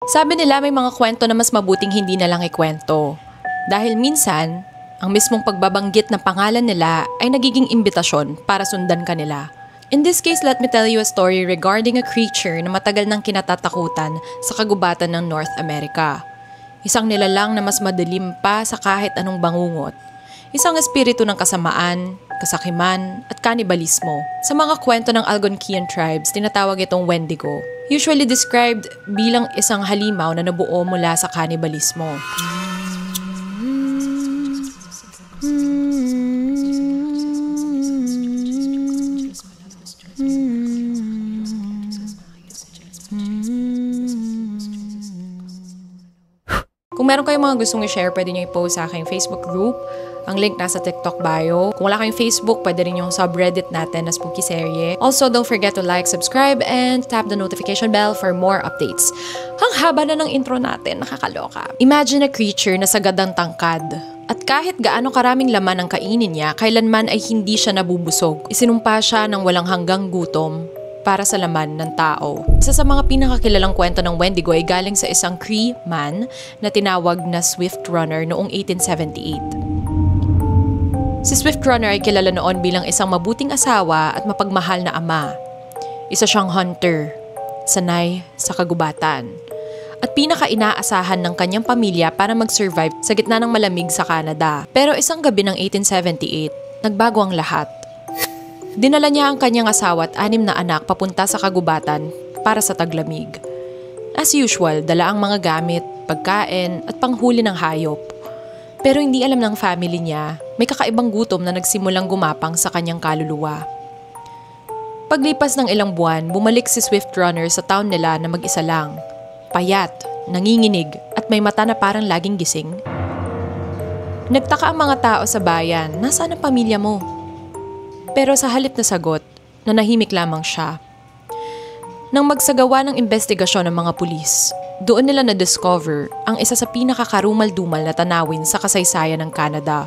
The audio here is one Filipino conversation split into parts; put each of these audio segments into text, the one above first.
Sabi nila may mga kwento na mas mabuting hindi na lang ikwento. Dahil minsan, ang mismong pagbabanggit ng pangalan nila ay nagiging imbitasyon para sundan kanila. In this case, let me tell you a story regarding a creature na matagal nang kinatatakutan sa kagubatan ng North America. Isang nilalang na mas madilim pa sa kahit anong bangungot. Isang espiritu ng kasamaan, kasakiman, at kanibalismo. Sa mga kwento ng Algonquian tribes, tinatawag itong Wendigo. Usually described bilang isang halimaw na nabuo mula sa kanibalismo. Kung meron kayong mga gustong i-share, pwede nyo i-post sa aking Facebook group. Ang link nasa TikTok bio. Kung wala kayong Facebook, pwede rin yung subreddit natin na Spooky Serye. Also, don't forget to like, subscribe, and tap the notification bell for more updates. Ang haba na ng intro natin, nakakaloka. Imagine a creature na sagad ang tangkad. At kahit gaano karaming laman ang kainin niya, kailanman ay hindi siya nabubusog. Isinumpa siya ng walang hanggang gutom para sa laman ng tao. Isa sa mga pinakakilalang kwento ng Wendigo ay galing sa isang Cree man na tinawag na Swift Runner noong 1878. Si Swift Runner ay kilala noon bilang isang mabuting asawa at mapagmahal na ama. Isa siyang hunter, sanay sa kagubatan, at pinaka-inaasahan ng kanyang pamilya para mag-survive sa gitna ng malamig sa Canada. Pero isang gabi ng 1878, nagbago ang lahat. Dinala niya ang kanyang asawa at 6 na anak papunta sa kagubatan para sa taglamig. As usual, dala ang mga gamit, pagkain at panghuli ng hayop. Pero hindi alam ng family niya, may kakaibang gutom na nagsimulang gumapang sa kanyang kaluluwa. Paglipas ng ilang buwan, bumalik si Swift Runner sa town nila na mag-isa lang. Payat, nanginginig at may mata na parang laging gising. Nagtaka ang mga tao sa bayan, nasaan ang pamilya mo? Pero sa halip na sagot, nanahimik lamang siya. Nang magsagawa ng investigasyon ng mga pulis, doon nila na-discover ang isa sa pinakakarumal-dumal na tanawin sa kasaysayan ng Canada.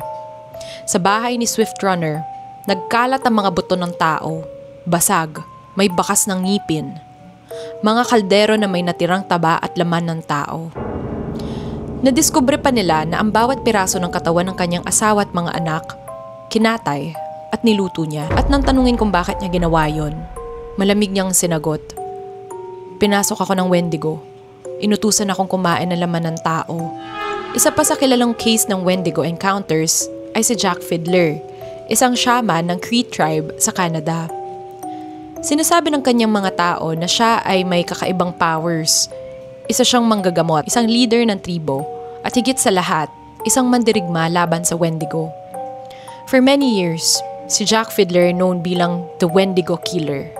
Sa bahay ni Swift Runner, nagkalat ang mga buto ng tao, basag, may bakas ng ngipin, mga kaldero na may natirang taba at laman ng tao. Nadiskubre pa nila na ang bawat piraso ng katawan ng kanyang asawa at mga anak, kinatay at niluto niya. At nang tanungin kung bakit niya ginawa yon, malamig niyang sinagot, "Pinasok ako ng Wendigo. Inutusan akong kumain ng laman ng tao." Isa pa sa kilalang case ng Wendigo encounters ay si Jack Fiddler, isang shaman ng Cree tribe sa Canada. Sinasabi ng kanyang mga tao na siya ay may kakaibang powers. Isa siyang manggagamot, isang leader ng tribo, at higit sa lahat, isang mandirigma laban sa Wendigo. For many years, si Jack Fiddler known bilang the Wendigo Killer.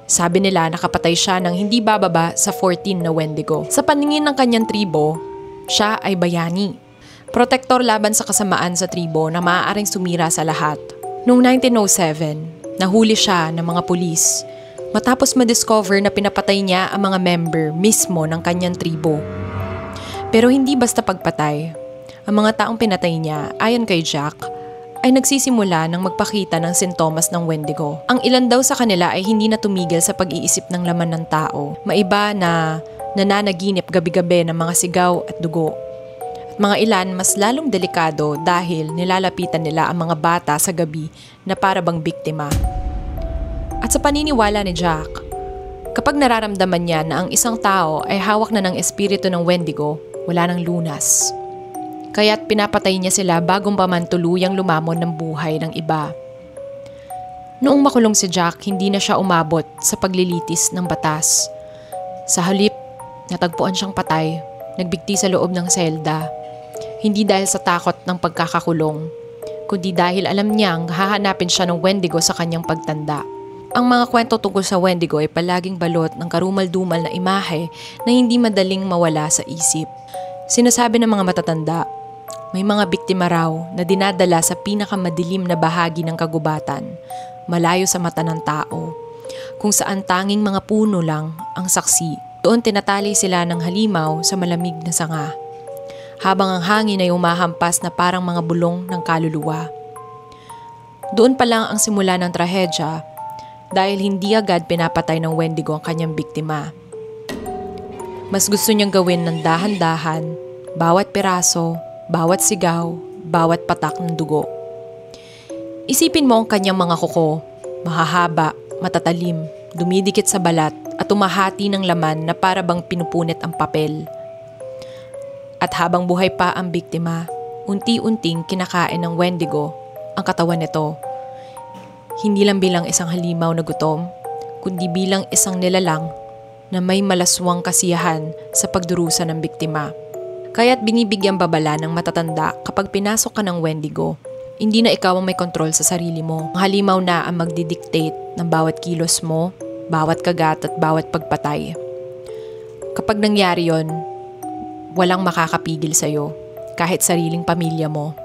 Sabi nila nakapatay siya ng hindi bababa sa 14 na Wendigo. Sa paningin ng kanyang tribo, siya ay bayani. Protektor laban sa kasamaan sa tribo na maaaring sumira sa lahat. Noong 1907, nahuli siya ng mga pulis matapos ma-discover na pinapatay niya ang mga member mismo ng kanyang tribo. Pero hindi basta pagpatay. Ang mga taong pinatay niya, ayon kay Jack, ay nagsisimula ng magpakita ng sintomas ng Wendigo. Ang ilan daw sa kanila ay hindi na tumigil sa pag-iisip ng laman ng tao. Maiba na nananaginip gabi-gabi ng mga sigaw at dugo. At mga ilan mas lalong delikado dahil nilalapitan nila ang mga bata sa gabi na para bang biktima. At sa paniniwala ni Jack, kapag nararamdaman niya na ang isang tao ay hawak na ng espiritu ng Wendigo, wala nang lunas. Kaya't pinapatay niya sila bago pa man tuluyang lumamon ng buhay ng iba. Noong makulong si Jack, hindi na siya umabot sa paglilitis ng batas. Sa halip, natagpuan siyang patay, nagbigti sa loob ng selda. Hindi dahil sa takot ng pagkakakulong, kundi dahil alam niyang hahanapin siya ng Wendigo sa kanyang pagtanda. Ang mga kwento tungkol sa Wendigo ay palaging balot ng karumal-dumal na imahe na hindi madaling mawala sa isip. Sinasabi ng mga matatanda, may mga biktima raw na dinadala sa pinakamadilim na bahagi ng kagubatan, malayo sa mata ng tao, kung saan tanging mga puno lang ang saksi. Doon tinatali sila ng halimaw sa malamig na sanga, habang ang hangin ay umahampas na parang mga bulong ng kaluluwa. Doon pa lang ang simula ng trahedya dahil hindi agad pinapatay ng Wendigo ang kanyang biktima. Mas gusto niyang gawin ng dahan-dahan, bawat piraso, bawat sigaw, bawat patak ng dugo. Isipin mo ang kanyang mga kuko, mahahaba, matatalim, dumidikit sa balat at tumahati ng laman na para bang pinupunit ang papel. At habang buhay pa ang biktima, unti-unting kinakain ng Wendigo ang katawan nito. Hindi lang bilang isang halimaw na gutom, kundi bilang isang nilalang na may malaswang kasiyahan sa pagdurusa ng biktima. Kaya't binibigyang babala ng matatanda kapag pinasok ka ng Wendigo, hindi na ikaw ang may kontrol sa sarili mo. Ang halimaw na ang magdidictate ng bawat kilos mo, bawat kagat at bawat pagpatay. Kapag nangyari yon, walang makakapigil sa'yo, kahit sariling pamilya mo.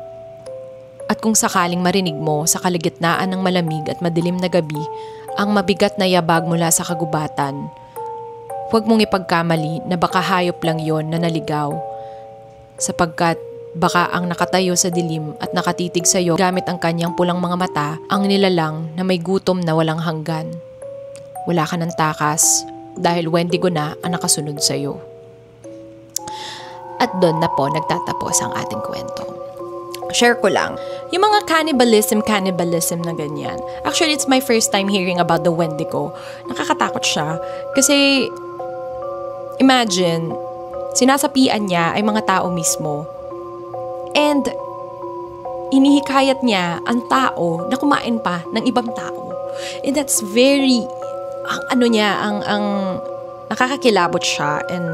At kung sakaling marinig mo sa kalagitnaan ng malamig at madilim na gabi ang mabigat na yabag mula sa kagubatan, huwag mong ipagkamali na baka hayop lang yon na naligaw, sapagkat baka ang nakatayo sa dilim at nakatitig sa iyo gamit ang kanyang pulang mga mata ang nilalang na may gutom na walang hanggan. Wala ka ng takas dahil Wendigo na ang nakasunod sa iyo. At doon na po nagtatapos ang ating kwento. Share ko lang, yung mga cannibalism na ganyan. Actually, it's my first time hearing about the Wendigo. Nakakatakot siya. Kasi, imagine, sinasapian niya ay mga tao mismo. And, inihikayat niya ang tao na kumain pa ng ibang tao. And that's very, ang nakakakilabot siya and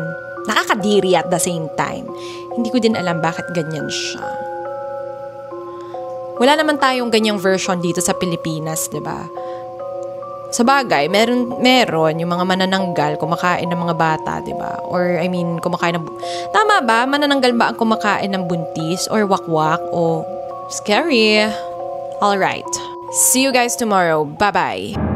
nakakadiri at the same time. Hindi ko din alam bakit ganyan siya. Wala naman tayong ganyang version dito sa Pilipinas, 'di ba? Sa bagay, meron yung mga manananggal kumakain ng mga bata, 'di ba? Or kumakain ng tama ba? Manananggal ba ang kumakain ng buntis or wakwak o scary? All right. See you guys tomorrow. Bye-bye.